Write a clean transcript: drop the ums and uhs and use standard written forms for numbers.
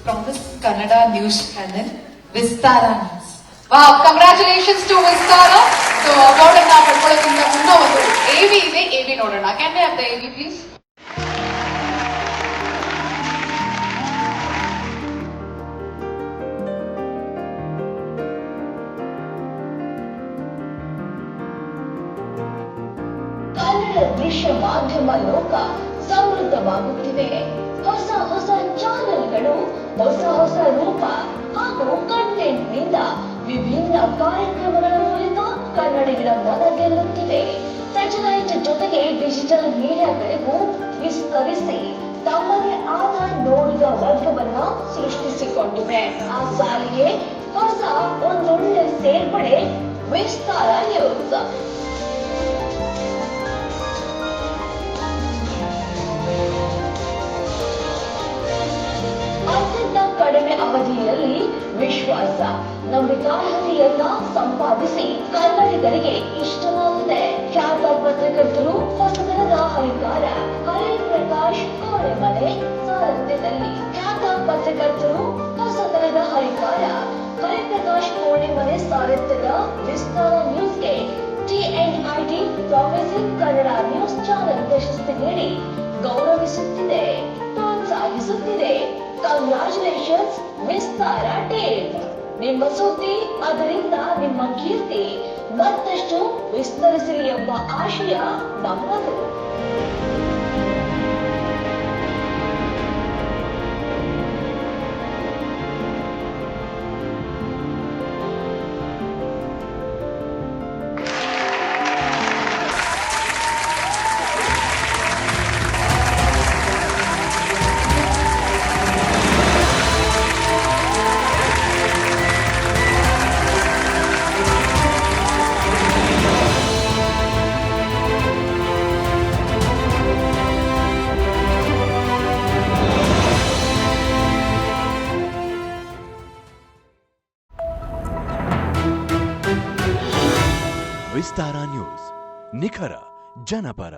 from this Kannada news channel, Vistara News. Wow, congratulations to Vistara. So, award anna padkolodinda munna ಒಂದು AV ಇದೆ, AV ನೋಡೋಣ. Can we have the AV please? Kannada ದೃಶ್ಯ ಮಾಧ್ಯಮ ಲೋಕ ಸಮೃದ್ಧವಾಗುತ್ತಿದೆ. ಹೊಸ ಹೊಸ ಚಾನೆಲ್ಗಳು, ಹೊಸ ರೂಪ ಹಾಗೂ ಕಂಟೆಂಟ್ ನಿಂದ ವಿಭಿನ್ನ ಕಾರ್ಯಕ್ರಮಗಳ ಮೂಲಕ ಕನ್ನಡಿಗರ ಮನ ಗೆಲ್ಲುತ್ತಿವೆ. ಸ್ಯಾಟಲೈಟ್ ಜೊತೆಗೆ ಡಿಜಿಟಲ್ ಮೀಡಿಯಾಗಳಿಗೂ ವಿಸ್ತರಿಸಿ ತಮ್ಮದೇ ಆದ ನೋಡಿದ ವರ್ಗವನ್ನ ಸೃಷ್ಟಿಸಿಕೊಂಡಿವೆ. ಆ ಸಾಲಿಗೆ ಹೊಸ ಒಂದೊಳ್ಳೆ ಸೇರ್ಪಡೆ ವಿಸ್ತಾರ ನ್ಯೂಸ್. ಅತ್ಯಂತ ಕಡಿಮೆ ಅವಧಿಯಲ್ಲಿ ವಿಶ್ವಾಸ, ನಂಬಿಕಾರ್ಹತೆಯನ್ನ ಸಂಪಾದಿಸಿ ಕನ್ನಡಿಗರಿಗೆ ಇಷ್ಟವಾಗಿದೆ. ಖ್ಯಾತ ಪತ್ರಕರ್ತರು, ಹೊಸತನದ ಹರಿಕಾರ ಹರಿಪ್ರಕಾಶ್ ಕೋಳೆಮನೆ ಸಾರಥ್ಯದಲ್ಲಿ. ಖ್ಯಾತ ಪತ್ರಕರ್ತರು, ಹೊಸತನದ ಹರಿಕಾರ ಹರಿಪ್ರಕಾಶ್ ಕೋಳೆಮನೆ ಸಾರಥ್ಯದ ವಿಸ್ತಾರ ನ್ಯೂಸ್ಗೆ TNIT promising Kannada news channel ಪ್ರಶಸ್ತಿ ನೀಡಿ ಗೌರವಿಸುತ್ತಿದೆ, ಪ್ರೋತ್ಸಾಹಿಸುತ್ತಿದೆ. ಕಂಗ್ರಾಚುಲೇಷನ್ಸ್ ವಿಸ್ತಾರ ಟೀಮ್. ನಿಮ್ಮ ಸುದ್ದಿ, ಅದರಿಂದ ನಿಮ್ಮ ಕೀರ್ತಿ ಮತ್ತಷ್ಟು ವಿಸ್ತರಿಸಲಿ ಎಂಬ ಆಶಯ ನಮ್ಮದು. ವಿಸ್ತಾರ ನ್ಯೂಸ್, ನಿಖರ ಜನಪರ.